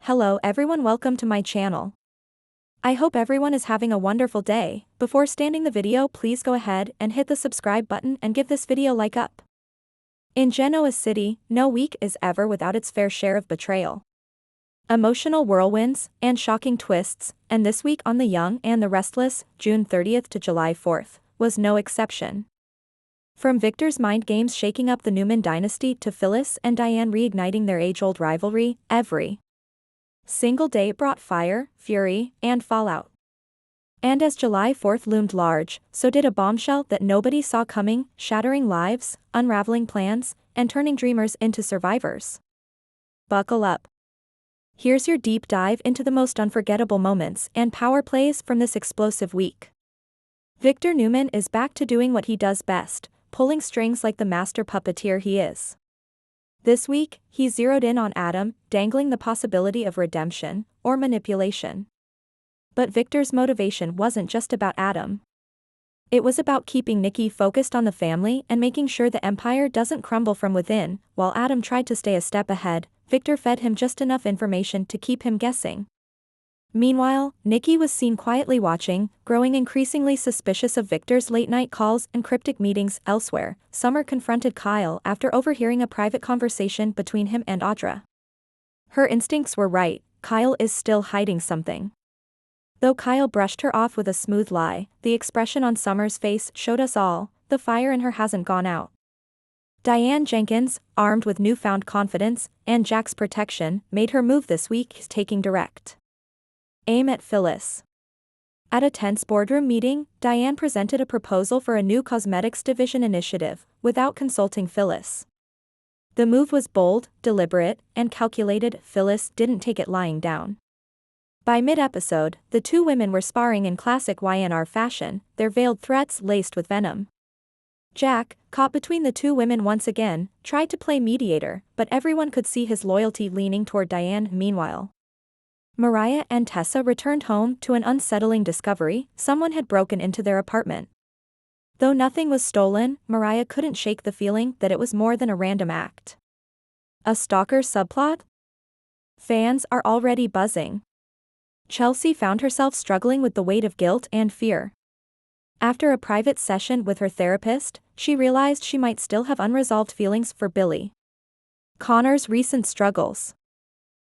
Hello everyone, welcome to my channel. I hope everyone is having a wonderful day. Before starting the video, please go ahead and hit the subscribe button and give this video like up. In Genoa City, no week is ever without its fair share of betrayal. Emotional whirlwinds and shocking twists, and this week on The Young and the Restless, June 30th to July 4th, was no exception. From Victor's mind games shaking up the Newman dynasty to Phyllis and Diane reigniting their age-old rivalry, every single day brought fire, fury, and fallout. And as July 4th loomed large, so did a bombshell that nobody saw coming, shattering lives, unraveling plans, and turning dreamers into survivors. Buckle up. Here's your deep dive into the most unforgettable moments and power plays from this explosive week. Victor Newman is back to doing what he does best, pulling strings like the master puppeteer he is. This week, he zeroed in on Adam, dangling the possibility of redemption or manipulation. But Victor's motivation wasn't just about Adam. It was about keeping Nikki focused on the family and making sure the empire doesn't crumble from within. While Adam tried to stay a step ahead, Victor fed him just enough information to keep him guessing. Meanwhile, Nikki was seen quietly watching, growing increasingly suspicious of Victor's late-night calls and cryptic meetings. Elsewhere, Summer confronted Kyle after overhearing a private conversation between him and Audra. Her instincts were right, Kyle is still hiding something. Though Kyle brushed her off with a smooth lie, the expression on Summer's face showed us all, the fire in her hasn't gone out. Diane Jenkins, armed with newfound confidence and Jack's protection, made her move this week, taking direct aim at Phyllis. At a tense boardroom meeting, Diane presented a proposal for a new cosmetics division initiative, without consulting Phyllis. The move was bold, deliberate, and calculated. Phyllis didn't take it lying down. By mid-episode, the two women were sparring in classic Y&R fashion, their veiled threats laced with venom. Jack, caught between the two women once again, tried to play mediator, but everyone could see his loyalty leaning toward Diane. Meanwhile, Mariah and Tessa returned home to an unsettling discovery: someone had broken into their apartment. Though nothing was stolen, Mariah couldn't shake the feeling that it was more than a random act. A stalker subplot? Fans are already buzzing. Chelsea found herself struggling with the weight of guilt and fear. After a private session with her therapist, she realized she might still have unresolved feelings for Billy. Connor's recent struggles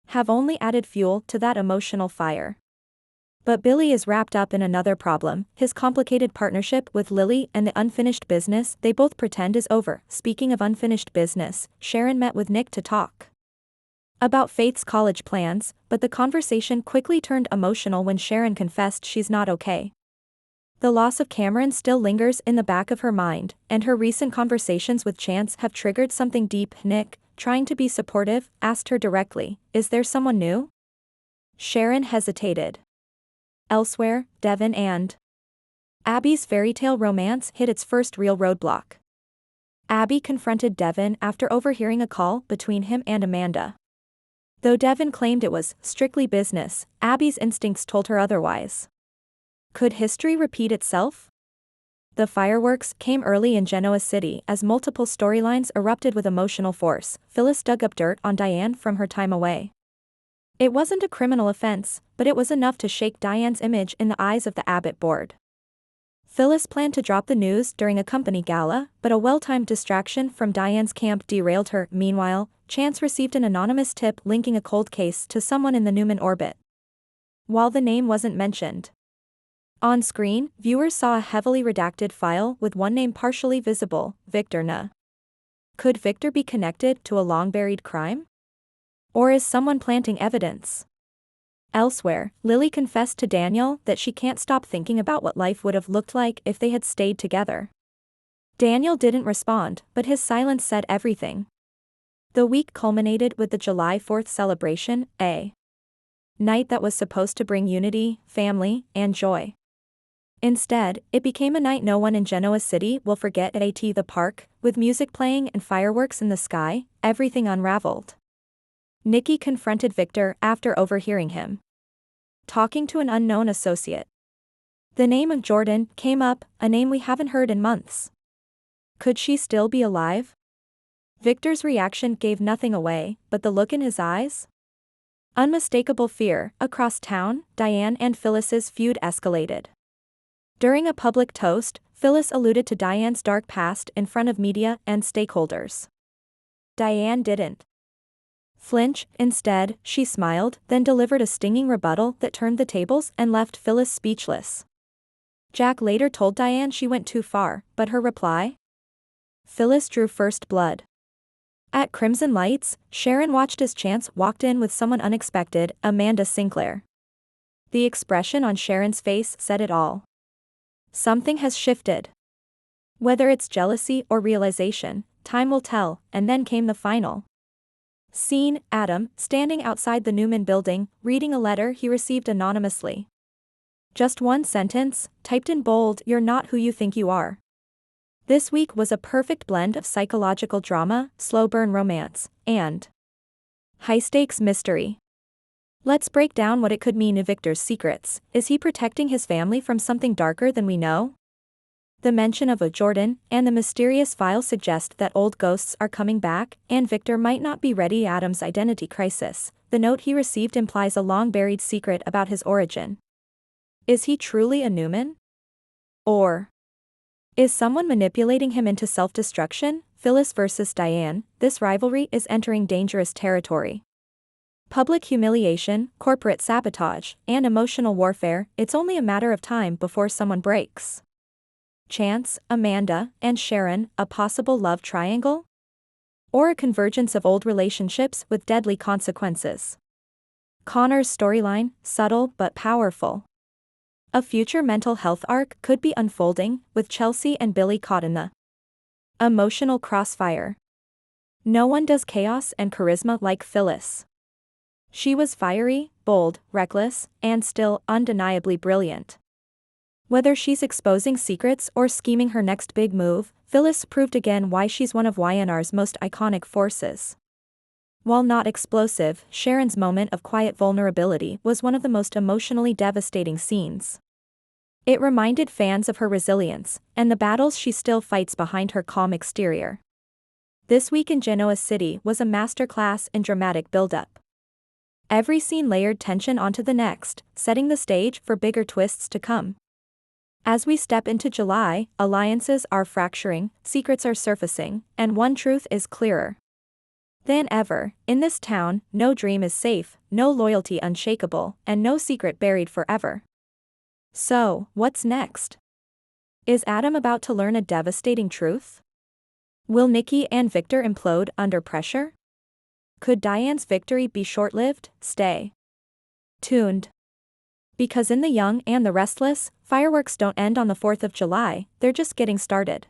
have only added fuel to that emotional fire. But Billy is wrapped up in another problem: his complicated partnership with Lily and the unfinished business they both pretend is over. Speaking of unfinished business, Sharon met with Nick to talk about Faith's college plans, but the conversation quickly turned emotional when Sharon confessed she's not okay. The loss of Cameron still lingers in the back of her mind, and her recent conversations with Chance have triggered something deep. Nick, trying to be supportive, asked her directly, "Is there someone new?" Sharon hesitated. Elsewhere, Devin and Abby's fairytale romance hit its first real roadblock. Abby confronted Devin after overhearing a call between him and Amanda. Though Devin claimed it was strictly business, Abby's instincts told her otherwise. Could history repeat itself? The fireworks came early in Genoa City as multiple storylines erupted with emotional force. Phyllis dug up dirt on Diane from her time away. It wasn't a criminal offense, but it was enough to shake Diane's image in the eyes of the Abbott board. Phyllis planned to drop the news during a company gala, but a well-timed distraction from Diane's camp derailed her. Meanwhile, Chance received an anonymous tip linking a cold case to someone in the Newman orbit. While the name wasn't mentioned, on screen, viewers saw a heavily redacted file with one name partially visible: Victor N. Could Victor be connected to a long-buried crime? Or is someone planting evidence? Elsewhere, Lily confessed to Daniel that she can't stop thinking about what life would have looked like if they had stayed together. Daniel didn't respond, but his silence said everything. The week culminated with the July 4th celebration, a night that was supposed to bring unity, family, and joy. Instead, it became a night no one in Genoa City will forget. At the park, with music playing and fireworks in the sky, everything unraveled. Nikki confronted Victor after overhearing him talking to an unknown associate. The name of Jordan came up, a name we haven't heard in months. Could she still be alive? Victor's reaction gave nothing away, but the look in his eyes? Unmistakable fear. Across town, Diane and Phyllis's feud escalated. During a public toast, Phyllis alluded to Diane's dark past in front of media and stakeholders. Diane didn't flinch. Instead, she smiled, then delivered a stinging rebuttal that turned the tables and left Phyllis speechless. Jack later told Diane she went too far, but her reply? Phyllis drew first blood. At Crimson Lights, Sharon watched as Chance walked in with someone unexpected, Amanda Sinclair. The expression on Sharon's face said it all. Something has shifted. Whether it's jealousy or realization, time will tell. And then came the final scene. Adam, standing outside the Newman building, reading a letter he received anonymously. Just one sentence, typed in bold: "You're not who you think you are." This week was a perfect blend of psychological drama, slow burn romance, and high-stakes mystery. Let's break down what it could mean. Victor's secrets. Is he protecting his family from something darker than we know? The mention of a Jordan and the mysterious file suggest that old ghosts are coming back, and Victor might not be ready. Adam's identity crisis. The note he received implies a long-buried secret about his origin. Is he truly a Newman? Or is someone manipulating him into self-destruction? Phyllis versus Diane. This rivalry is entering dangerous territory. Public humiliation, corporate sabotage, and emotional warfare. It's only a matter of time before someone breaks. Chance, Amanda, and Sharon, a possible love triangle? Or a convergence of old relationships with deadly consequences. Connor's storyline, subtle but powerful. A future mental health arc could be unfolding, with Chelsea and Billy caught in the emotional crossfire. No one does chaos and charisma like Phyllis. She was fiery, bold, reckless, and still undeniably brilliant. Whether she's exposing secrets or scheming her next big move, Phyllis proved again why she's one of Y&R's most iconic forces. While not explosive, Sharon's moment of quiet vulnerability was one of the most emotionally devastating scenes. It reminded fans of her resilience, and the battles she still fights behind her calm exterior. This week in Genoa City was a masterclass in dramatic buildup. Every scene layered tension onto the next, setting the stage for bigger twists to come. As we step into July, alliances are fracturing, secrets are surfacing, and one truth is clearer than ever: in this town, no dream is safe, no loyalty unshakable, and no secret buried forever. So, what's next? Is Adam about to learn a devastating truth? Will Nikki and Victor implode under pressure? Could Diane's victory be short-lived? Stay tuned. Because in The Young and the Restless, fireworks don't end on the 4th of July, they're just getting started.